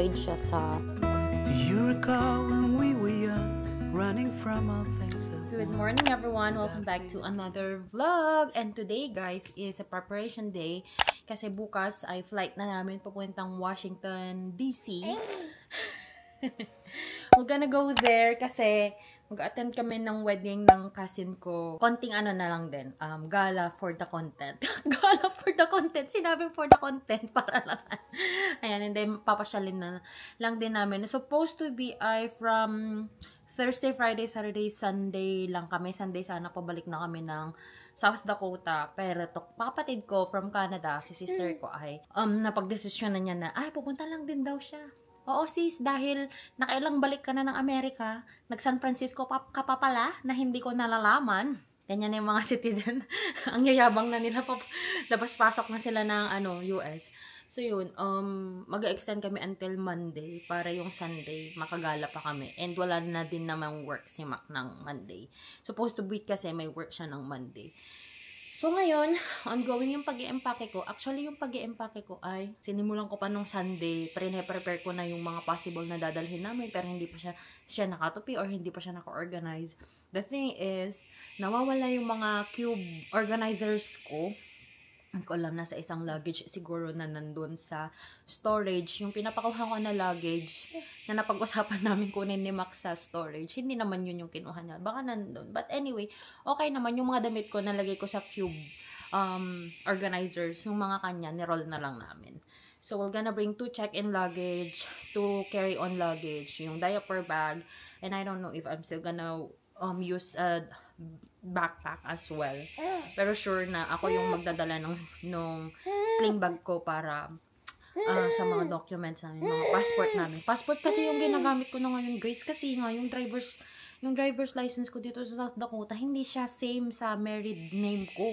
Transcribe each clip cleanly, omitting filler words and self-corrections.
storage siya sa... Do you recall when we were young, running from all things? Good morning everyone! Welcome back to another vlog! And today guys is a preparation day kasi bukas ay flight na namin papuntang Washington, D.C. We're gonna go there kasi mag-attend kami ng wedding ng cousin ko. Konting ano na lang din, gala for the content. Gala for the content. Sinabing for the content para lang. Ayan, and then papasyalin na lang din namin. Supposed to be from Thursday, Friday, Saturday, Sunday lang kami. Sunday sana pabalik na kami ng South Dakota. Pero to kapatid ko from Canada, si sister ko ay napagdesisyon na niya na pupunta lang din daw siya. Oo sis, dahil nakailang balik ka na ng Amerika, nag-San Francisco ka pa pala na hindi ko nalalaman. Ganyan na yung mga citizen. Ang yayabang na nila, labas-pasok na sila ng US. So yun, mag-extend kami until Monday para yung Sunday makagala pa kami. And wala na din namang work si Mac ng Monday. Supposed to be kasi may work siya ng Monday. So ngayon, ongoing yung pag-i-empake ko. Actually, yung pag-i-empake ko ay sinimulan ko pa nung Sunday. Prepare ko na yung mga possible na dadalhin namin pero hindi pa siya nakatupi or hindi pa siya naka-organize. The thing is, nawawala yung mga cube organizers ko. Hindi ko alam, nasa isang luggage siguro na nandun sa storage. Yung pinapakuha ko na luggage na napag-usapan namin kunin ni Max sa storage. Hindi naman yun yung kinuha niya. Baka nandun. But anyway, okay naman yung mga damit ko nalagay ko sa cube organizers. Yung mga kanya, niroll na lang namin. So, we're gonna bring 2 check-in luggage, 2 carry-on luggage, yung diaper bag, and I don't know if I'm still gonna use a backpack as well. Pero sure na ako yung magdadala nung sling bag ko para sa mga documents namin, mga passport namin. Passport kasi yung ginagamit ko na ngayon, guys, kasi nga yung driver's license ko dito sa South Dakota, hindi siya same sa married name ko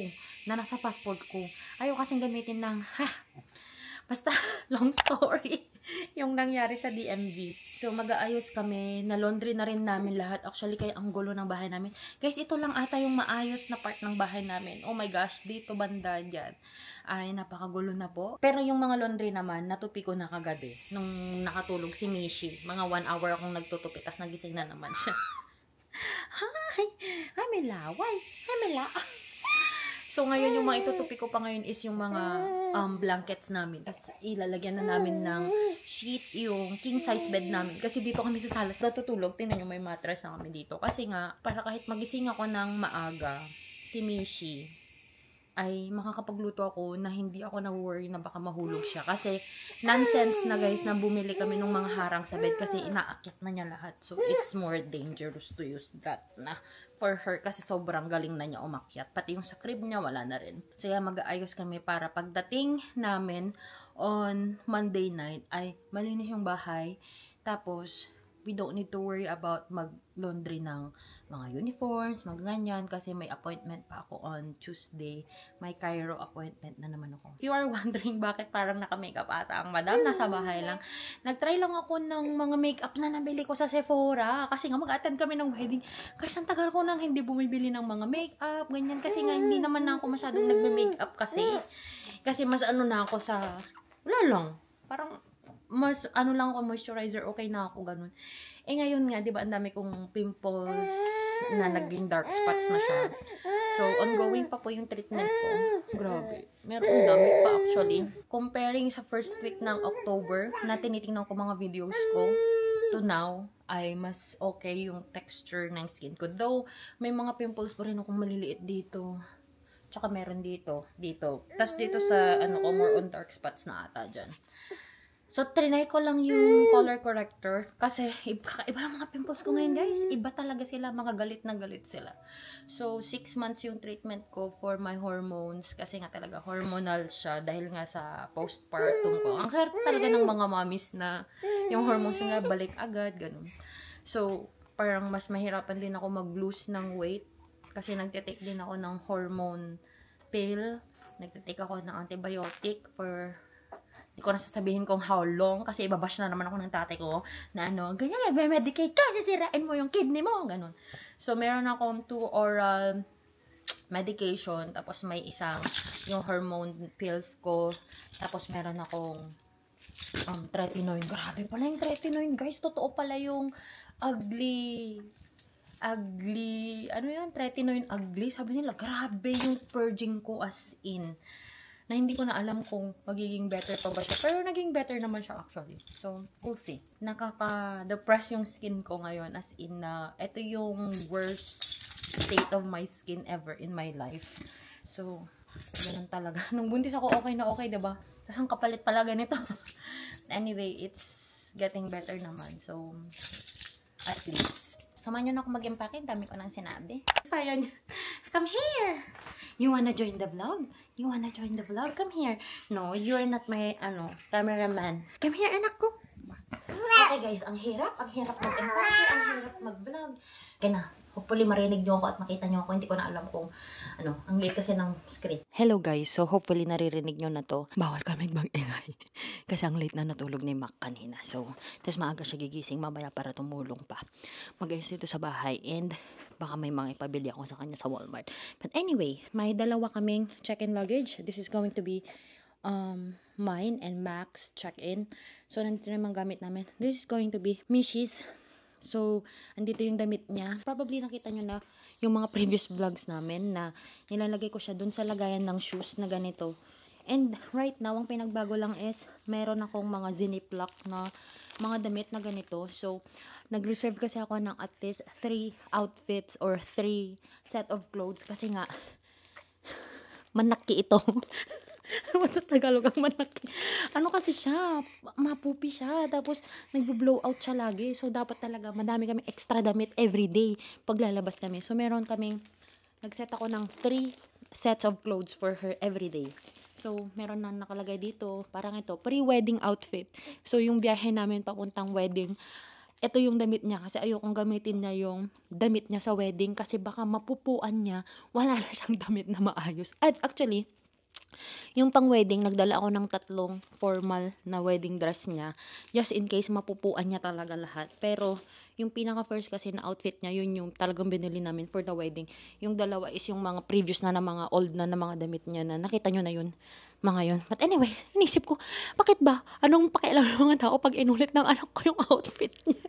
na nasa passport ko. Ayaw kasing gamitin ng basta long story yung nangyari sa DMV. So, mag-aayos kami. Na-laundry na rin namin lahat. Actually, kaya ang gulo ng bahay namin. Guys, ito lang ata yung maayos na part ng bahay namin. Oh my gosh, dito banda dyan. Ay, napakagulo na po. Pero yung mga laundry naman, natupi ko na kagabi. Nung nakatulog si Mishi. Mga 1 hour akong nagtutupi. Tapos nagising na naman siya. Ay, may laway. Ay, may laway. So, ngayon, yung mga itutupi ko pa ngayon is yung mga blankets namin. Tapos, ilalagyan na namin ng sheet yung king size bed namin. Kasi dito kami sa salas natutulog. Tingnan nyo, may mattress na kami dito. Kasi nga, para kahit magising ako ng maaga, si Mishi, ay makakapagluto ako na hindi ako na-worry na baka mahulog siya. Kasi, nonsense na guys, na bumili kami ng mga harang sa bed kasi inaakyat na niya lahat. So, it's more dangerous to use that na for her kasi sobrang galing na niya umakyat. Pati yung sa crib niya, wala na rin. So, yan, mag-aayos kami para pagdating namin on Monday night ay malinis yung bahay. Tapos, we don't need to worry about mag-laundry ng mga uniforms, mga ganyan, kasi may appointment pa ako on Tuesday. May Cairo appointment na naman ako. If you are wondering bakit parang naka-makeup ata ang madam, nasa bahay lang. Nag-try lang ako ng mga makeup na nabili ko sa Sephora. Kasi nga mag-attend kami ng wedding. Kasi ang tagal ko nang hindi bumibili ng mga makeup, ganyan. Kasi nga hindi naman na ako masyadong nagme-makeup kasi. Kasi mas na ako sa, wala lang. Parang, mas lang ako, moisturizer, okay na ako, ganun. Ngayon nga, di ba, ang dami kong pimples na naging dark spots na siya. So, ongoing pa po yung treatment ko. Grabe. Meron dami pa actually. Comparing sa first week ng October, na tinitingnan ko mga videos ko, to now, ay mas okay yung texture ng skin ko. Though, may mga pimples pa rin akong maliliit dito. Tsaka meron dito. Tapos dito sa, more on dark spots na ata dyan. So, trinay ko lang yung color corrector. Kasi, iba lang mga pimples ko ngayon, guys. Iba talaga sila. Mga galit na galit sila. So, 6 months yung treatment ko for my hormones. Kasi nga talaga, hormonal siya. Dahil nga sa postpartum ko. Ang swerte talaga ng mga mommies na yung hormones nila balik agad. Ganun. So, parang mas mahirapan din ako mag-lose ng weight. Kasi nagtitake din ako ng hormone pill. Nagtitake ako ng antibiotic for... Hindi ko na sasabihin kung how long kasi ibabash na naman ako ng tatay ko na ganyan, medicate ka, sisirain mo yung kidney mo, ganun. So, meron akong 2 oral medication, tapos may isang yung hormone pills ko, tapos meron akong tretinoin. Grabe pala yung tretinoin, guys. Totoo pala yung ugly, ano yan, tretinoin ugly. Sabi nila, grabe yung purging ko as in. Na hindi ko na alam kung magiging better pa ba siya. Pero naging better naman siya actually. So, we'll see. Nakaka-depress yung skin ko ngayon. As in, ito yung worst state of my skin ever in my life. So, ganun talaga. Nung buntis ako, okay na okay, diba? Tapos ang kapalit pala ganito. Anyway, it's getting better naman. So, at least. Samahan nyo na ako mag-empake. Dami ko nang sinabi. Sayang. Come here! You wanna join the vlog? You wanna join the vlog? Come here. No, you're not my, cameraman. Come here, anak ko. Okay guys, ang hirap mag-empake, ang hirap mag-vlog. Okay na. Hopefully marinig nyo ako at makita nyo ako. Hindi ko na alam kung ang late kasi ng screen. Hello guys, so hopefully naririnig nyo na to. Bawal kami mag-ingay. Kasi ang late na natulog ni Mac kanina. So, tas maaga siya gigising mamaya para tumulong pa. Mag-ayos dito sa bahay and baka may mga ipabili ako sa kanya sa Walmart. But anyway, may dalawa kaming check-in luggage. This is going to be mine and Mac's check-in. So, nandito naman gamit namin. This is going to be Mishy's. So, andito yung damit niya. Probably nakita nyo na yung mga previous vlogs namin na nilalagay ko siya dun sa lagayan ng shoes na ganito. And right now, ang pinagbago lang is meron akong mga Ziploc na mga damit na ganito. So, nag-reserve kasi ako ng at least 3 outfits or 3 set of clothes kasi nga manaki ito. Ano sa Tagalog ang manaki? Ano kasi siya? Mapupi siya. Tapos, nag-blow out siya lagi. So, dapat talaga, madami kami extra damit everyday pag lalabas kami. So, meron kaming, nag-set ako ng 3 sets of clothes for her everyday. So, meron na nakalagay dito, parang ito, pre-wedding outfit. So, yung biyahe namin papuntang wedding, ito yung damit niya kasi ayokong gamitin niya yung damit niya sa wedding kasi baka mapupuan niya, wala na siyang damit na maayos. At actually, yung pang wedding, nagdala ako ng 3 formal na wedding dress niya just in case mapupuan niya talaga lahat. Pero yung pinaka first kasi na outfit niya, yun yung talagang binili namin for the wedding. Yung dalawa is yung mga previous na mga old na mga damit niya na nakita nyo na yun, mga yun. But anyway, inisip ko, bakit ba? Anong pakialam ng mga tao pag inulit ng anak ko yung outfit niya?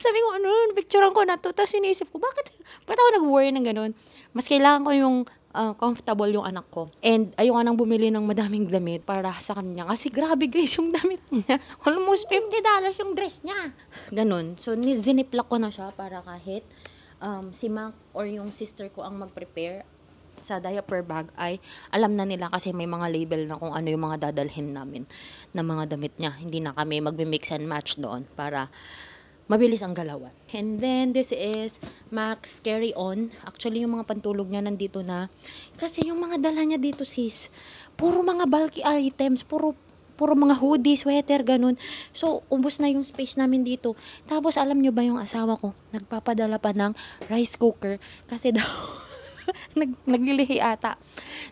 Sabi ko, picturean ko na to. Tapos inisip ko, bakit ako nag-worry ng ganun? Mas kailangan ko yung comfortable yung anak ko. And ayoko nang bumili ng madaming damit para sa kanya. Kasi grabe guys yung damit niya. Almost $50 yung dress niya. Ganun. So, ziniplock ko na siya para kahit si Mac or yung sister ko ang mag-prepare sa diaper bag ay alam na nila kasi may mga label na kung ano yung mga dadalhin namin na mga damit niya. Hindi na kami magmi-mix and match doon para mabilis ang galawan. And then, this is Mac's carry-on. Actually, yung mga pantulog niya nandito na. Kasi yung mga dala niya dito, sis, puro mga bulky items, puro mga hoodie, sweater, ganun. So, ubos na yung space namin dito. Tapos, alam nyo ba yung asawa ko, nagpapadala pa ng rice cooker kasi daw, naglilihi ata.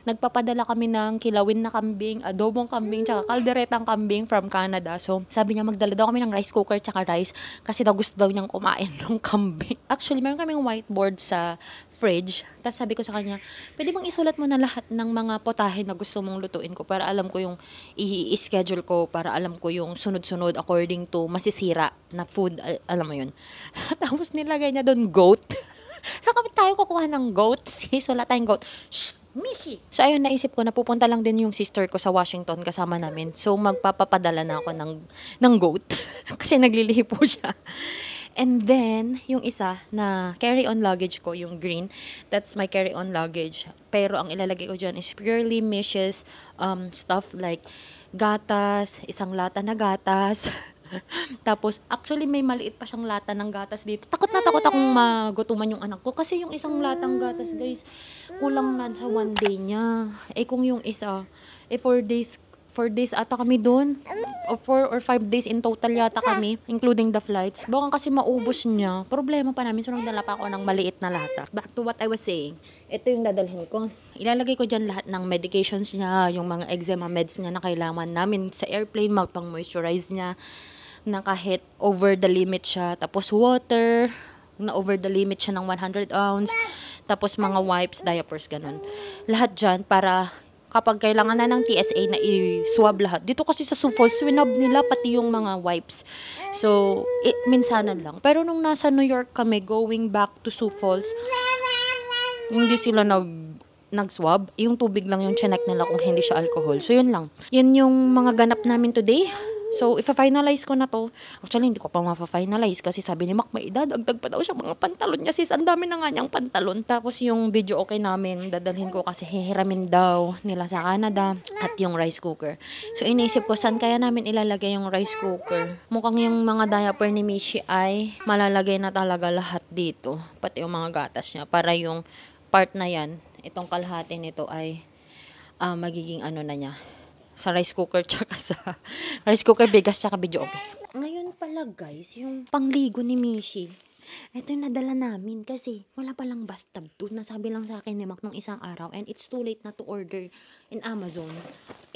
Nagpapadala kami ng kilawin na kambing, adobong kambing, tsaka kalderetang kambing from Canada. So, sabi niya magdala daw kami ng rice cooker tsaka rice kasi daw gusto daw niyang kumain ng kambing. Actually, meron kaming whiteboard sa fridge. Tapos sabi ko sa kanya, pwede bang isulat mo na lahat ng mga potahe na gusto mong lutuin ko para alam ko yung i-schedule ko, para alam ko yung sunod-sunod according to masisira na food, alam mo yun. Tapos nilagay niya doon goat. Saan kami tayo kukuha ng goat? Sis, wala tayong goat. Shh! Mishy! So, ayun, naisip ko, napupunta lang din yung sister ko sa Washington kasama namin. So, magpapapadala na ako ng goat. Kasi naglilihi po siya. And then, yung isa na carry-on luggage ko, yung green, that's my carry-on luggage. Pero ang ilalagay ko dyan is purely Mishy's stuff like gatas, isang lata na gatas, tapos, actually, may maliit pa siyang lata ng gatas dito. Takot na takot akong magutuman yung anak ko. Kasi yung isang latang gatas, guys, kulang na sa 1 day niya. Eh, kung yung isa, 4 days ata kami doon. O 4 or 5 days in total yata kami, including the flights. Baka kasi maubos niya. Problema pa namin, so nagdala pa ako ng maliit na lata. Back to what I was saying, ito yung dadalhin ko. Ilalagay ko dyan lahat ng medications niya, yung mga eczema meds niya na kailangan namin sa airplane, magpang-moisturize niya, na kahit over the limit siya. Tapos water, na over the limit siya ng 100 ounce. Tapos mga wipes, diapers, ganun. Lahat dyan para kapag kailangan na ng TSA na i-swab lahat. Dito kasi sa Sioux Falls, swinab nila pati yung mga wipes. So, minsanan lang. Pero nung nasa New York kami, going back to Sioux Falls, hindi sila nag-swab. Yung tubig lang yung chinek nila kung hindi siya alcohol. So, yun lang. Yun yung mga ganap namin today. So, if-finalize ko na to. Actually, hindi ko pa ma-finalize kasi sabi ni Mac, may idadagdag pa daw siya mga pantalon niya. Sis, ang dami na nga niyang pantalon. Tapos yung video okay namin, dadalhin ko kasi hihiramin daw nila sa Canada at yung rice cooker. So, iniisip ko, saan kaya namin ilalagay yung rice cooker? Mukhang yung mga diaper ni Mishi ay malalagay na talaga lahat dito. Pati yung mga gatas niya. Para yung part na yan, itong kalahati nito ay magiging ano na niya. Sa rice cooker tsaka sa rice cooker, bigas tsaka video okay. Ngayon pala guys, yung pangligo ni Mishi, ito yung nadala namin kasi wala palang bathtub doon. Nasabi lang sa akin ni Mac nung isang araw and it's too late na to order in Amazon.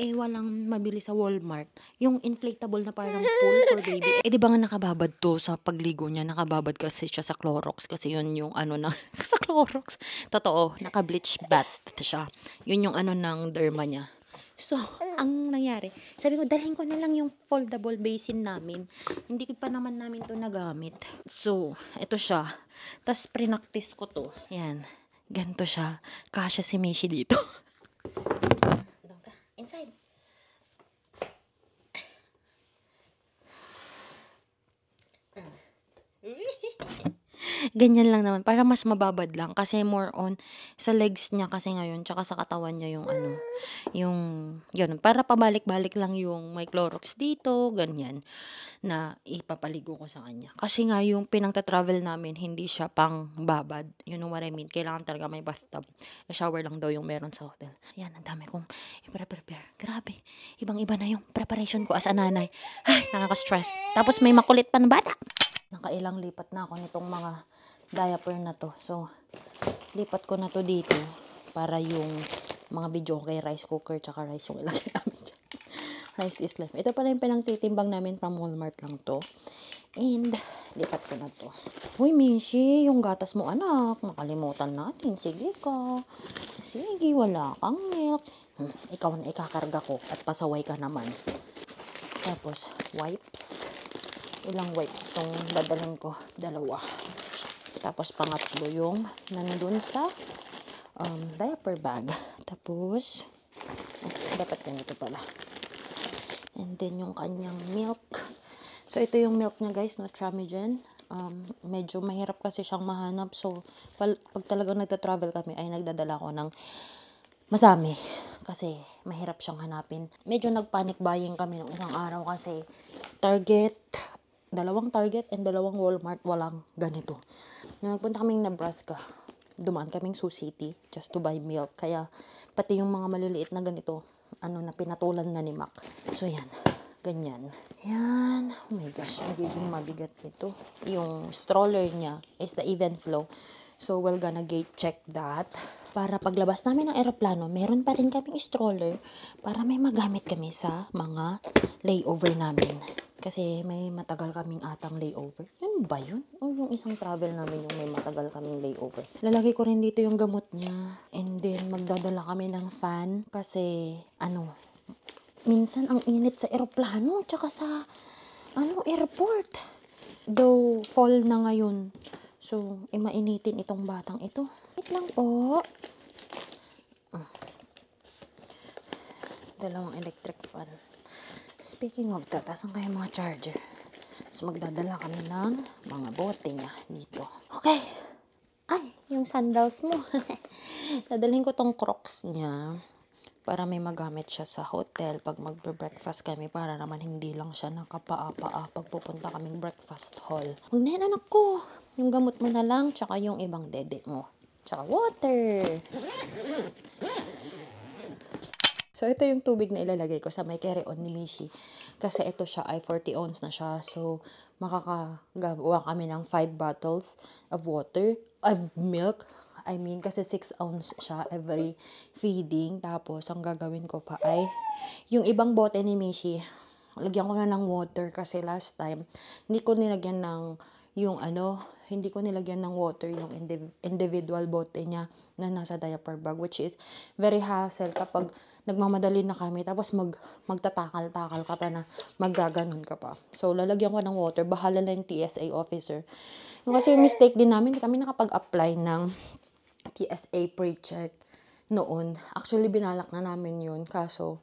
Walang mabili sa Walmart. Yung inflatable na parang pool for baby. Di ba nga nakababad to sa pagligo niya? Nakababad kasi siya sa Clorox kasi yun yung ano na sa Clorox. Totoo, naka-bleach bath siya. Yun yung ano ng derma niya. So, ang nangyari, sabi ko, dalhin ko na lang yung foldable basin namin. Hindi pa naman namin to nagamit. So, ito siya. Tapos, prinaktis ko to. Yan. Ganito siya. Kasya si Mishi dito. Inside. Ganyan lang naman. Para mas mababad lang. Kasi more on sa legs niya kasi ngayon. Tsaka sa katawan niya yung ano. Yung, ganun. Para pabalik-balik lang yung may Clorox dito. Ganyan. Na ipapaligo ko sa kanya. Kasi nga yung pinagta-travel namin, hindi siya pang babad. You know what I mean? Kailangan talaga may bathtub. Shower lang daw yung meron sa hotel. Yan, ang dami kong i-prepare. Grabe. Ibang-iba na yung preparation ko as a nanay. Ay, nakaka-stress. Tapos may makulit pa na bata. Nakailang lipat na ako nitong mga diaper na to. So, lipat ko na to dito para yung mga video kay rice cooker tsaka rice yung ilagay namin dyan. Rice is life. Ito pala yung pinangtitimbang namin from Walmart lang to. And, lipat ko na to. Uy, Mishi, yung gatas mo anak, makalimutan natin. Sige ka. Sige, wala kang milk. Ikaw na ikakarga ko at pasaway ka naman. Tapos, wipes. Ilang wipes tong dadalhin ko? 2. Tapos pangatlo yung nandun sa diaper bag. Tapos dapat ganito pala. And then yung kanyang milk. So ito yung milk niya guys, no, Tramigen. Medyo mahirap kasi siyang mahanap. So pag talagang nagta-travel kami ay nagdadala ko ng masami. Kasi mahirap siyang hanapin. Medyo nagpanic buying kami nung isang araw kasi Target, 2 Target and 2 Walmart, walang ganito. Nung nagpunta kaming Nebraska, dumaan kaming Sioux City just to buy milk. Kaya pati yung mga maliliit na ganito, na pinatulan na ni Mac. So yan, ganyan. Yan, oh my gosh, magiging mabigat ito. Yung stroller niya is the Even Flow. So we're gonna gate check that. Para paglabas namin ng eroplano, meron pa rin kaming stroller para may magamit kami sa mga layover namin. Kasi may matagal kaming atang layover. Yun ba yun? O yung isang travel namin yung may matagal kaming layover. Lalagay ko rin dito yung gamot niya. And then, magdadala kami ng fan. Kasi, minsan ang init sa eroplano. Tsaka sa, airport. Though, fall na ngayon. So, mainitin itong batang ito. Wait lang po. 2 electric fan. Speaking of that, asan kayo mga charger? So, magdadala kami ng mga bote niya dito. Okay. Ay, yung sandals mo. Dadalhin ko tong Crocs niya para may magamit siya sa hotel pag magbe-breakfast kami para naman hindi lang siya nakapaa-paa pag pupunta kaming breakfast hall. Magnen anak ko, yung gamot mo na lang tsaka yung ibang dede mo. Tsaka water. So, ito yung tubig na ilalagay ko sa may carry-on ni Mishi. Kasi ito siya ay 40 ounce na siya. So, makakagawa kami ng 5 bottles of water, of milk. I mean, kasi 6 ounce siya every feeding. Tapos, ang gagawin ko pa ay, yung ibang bote ni Mishi, lagyan ko na ng water kasi last time, hindi ko nilagyan ng yung hindi ko nilagyan ng water yung individual bote niya na nasa diaper bag, which is very hassle kapag nagmamadali na kami, tapos magtatakal-takal ka pa na maggaganon ka pa. So, lalagyan ko ng water, bahala na yung TSA officer. Kasi yung mistake din namin, hindi kami nakapag-apply ng TSA pre-check noon. Actually, binalak na namin yun, kaso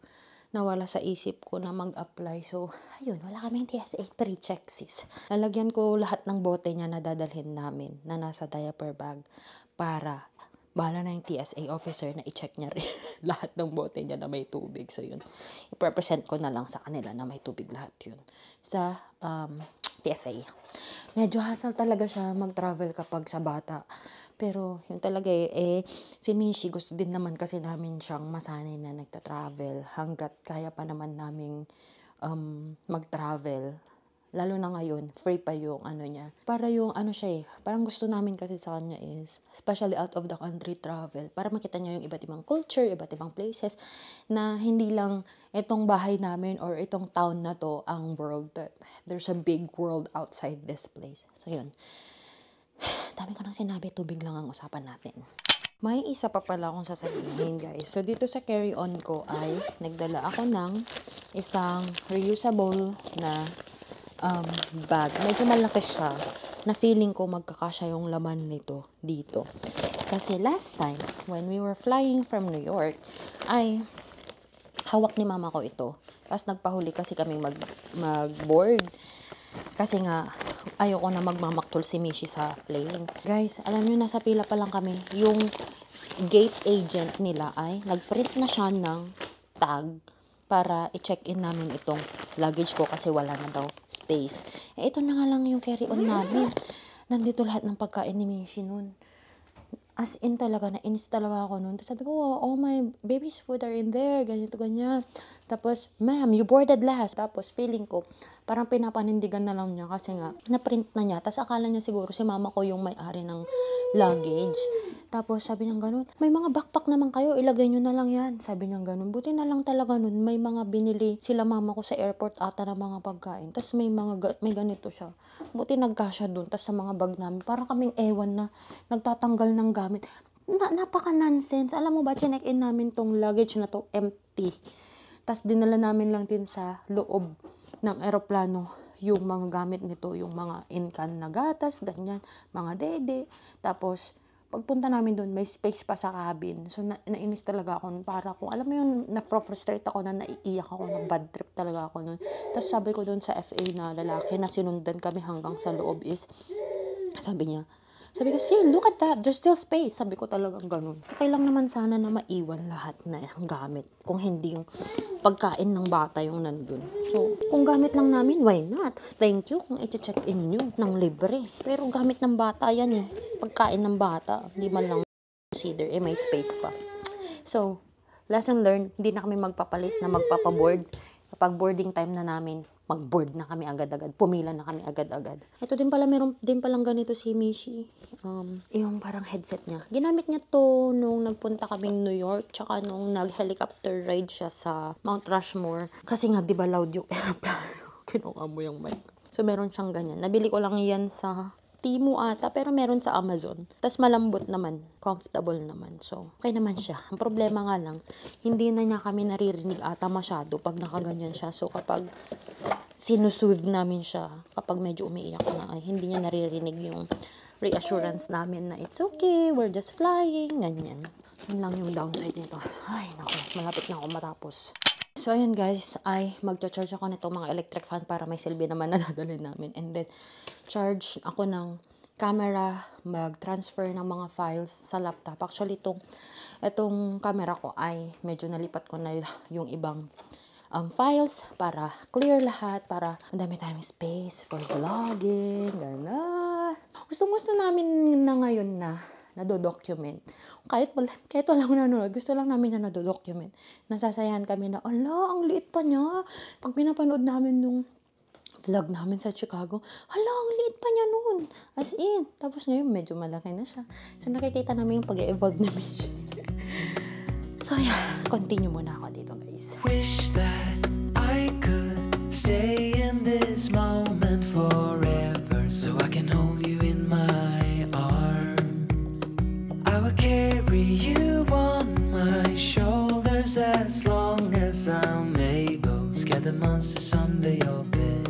nawala sa isip ko na mag-apply. So, ayun, wala kaming TSA pre-check, sis. Lalagyan ko lahat ng bote niya na dadalhin namin na nasa diaper bag para bahala na yung TSA officer na i-check niya rin lahat ng bote niya na may tubig. So, yun. I-represent ko na lang sa kanila na may tubig lahat yun sa TSA. Medyo hassle talaga siya mag-travel kapag sa bata. Pero, yun talaga si Mishi, gusto din naman kasi namin siyang masanay na nagta-travel hanggat kaya pa naman naming mag-travel. Lalo na ngayon, free pa yung niya. Para yung siya parang gusto namin kasi sa kanya is, especially out of the country travel, para makita niya yung iba't ibang culture, iba't ibang places, na hindi lang itong bahay namin or itong town na to ang world. There's a big world outside this place. So yun. Dami ko nang sinabi, tubig lang ang usapan natin. May isa pa pala akong sasabihin, guys. So, dito sa carry-on ko ay nagdala ako ng isang reusable na bag. Medyo malaki siya na feeling ko magkakasya yung laman nito dito. Kasi last time, when we were flying from New York, ay hawak ni mama ko ito. Tapos nagpahuli kasi kaming mag-board. Kasi nga, ayoko na magmamaktol si Mishi sa plane. Guys, alam nyo, nasa pila pa lang kami. Yung gate agent nila ay nagprint na siya ng tag para i-check-in namin itong luggage ko kasi wala na daw space. Ito na nga lang yung carry-on namin. Nandito lahat ng pagkain ni Mishi nun. As in talaga, nainis talaga ako nun. Tapos sabi ko, oh, my baby's food are in there. Ganito, ganyan. Tapos, ma'am, you boarded last. Tapos, feeling ko, parang pinapanindigan na lang niya kasi nga, na-print na niya. Tapos, akala niya siguro si mama ko yung may-ari ng luggage. Tapos, sabi niya ganun, may mga backpack naman kayo, ilagay nyo na lang yan. Sabi niya ganun, buti na lang talaga nun, may mga binili sila mama ko sa airport ata ng mga pagkain. Tapos, may ganito siya. Buti nagkasya dun. Tapos, sa mga bag namin, parang kaming ewan na nagtatanggal ng gamit. Napaka-nonsense. Alam mo ba, chinek-in namin tong luggage na to empty. Tapos, dinala namin lang din sa loob ng aeroplano yung mga gamit nito, yung mga in-can na gatas, ganyan, mga dede. Tapos, pagpunta namin doon, may space pa sa cabin. So, nainis talaga ako. Para kung, alam mo yun, na-frustrate ako na naiiyak ako, na bad trip talaga ako nun. Tapos, sabi ko doon sa FA na lalaki na sinundan kami hanggang sa loob is, sabi ko, see, look at that, there's still space. Sabi ko talagang ganun. Okay lang naman sana na maiwan lahat na gamit. Kung hindi yung pagkain ng bata yung nandun. So, kung gamit lang namin, why not? Thank you kung i-check-in nyo ng libre. Pero gamit ng bata yan eh. Pagkain ng bata, hindi man lang consider, may space pa. So, lesson learned, hindi na kami magpapalit na magpapaboard. Kapag boarding time na namin, mag-board na kami agad-agad. Pumila na kami agad-agad. Ito din pala, meron din palang ganito si Mishi. Yung parang headset niya. Ginamit niya to nung nagpunta kaming New York, tsaka nung nag-helicopter ride siya sa Mount Rushmore. Kasi nga, di ba loud yung aeroplano? Kinuha mo yung mic. So, meron siyang ganyan. Nabili ko lang yan sa Temu ata, pero meron sa Amazon. Tapos malambot naman, comfortable naman. So, okay naman siya. Ang problema nga lang, hindi na niya kami naririnig ata masyado pag nakaganyan siya. So, kapag sinusoothe namin siya, kapag medyo umiiyak na, ay hindi niya naririnig yung reassurance namin na it's okay, we're just flying, ganyan. Yun lang yung downside nito. Ay, naku, malapit na ako matapos. So, ayan guys, ay magcha-charge ako nito mga electric fan para may silbi naman na dadalhin namin. And then, charge ako ng camera, mag-transfer ng mga files sa laptop. Actually, itong camera ko ay medyo nalipat ko na yung ibang files para clear lahat, para ang dami tayong space for vlogging, gano'n. Gusto namin na ngayon na nado-document. Kahit walang nanonood, gusto lang namin na nado-document. Nasasayahan kami na, ala, ang liit pa niya. Pag pinapanood namin nung vlog namin sa Chicago, ala, ang liit pa niya noon. As in. Tapos ngayon, medyo malaki na siya. So, nakikita namin yung pag-evolve na siya. So, yeah. Continue muna ako dito, guys. Wish that I could stay in this moment forever, so I can hold you in my carry you on my shoulders as long as I'm able. Scare the monsters under your bed.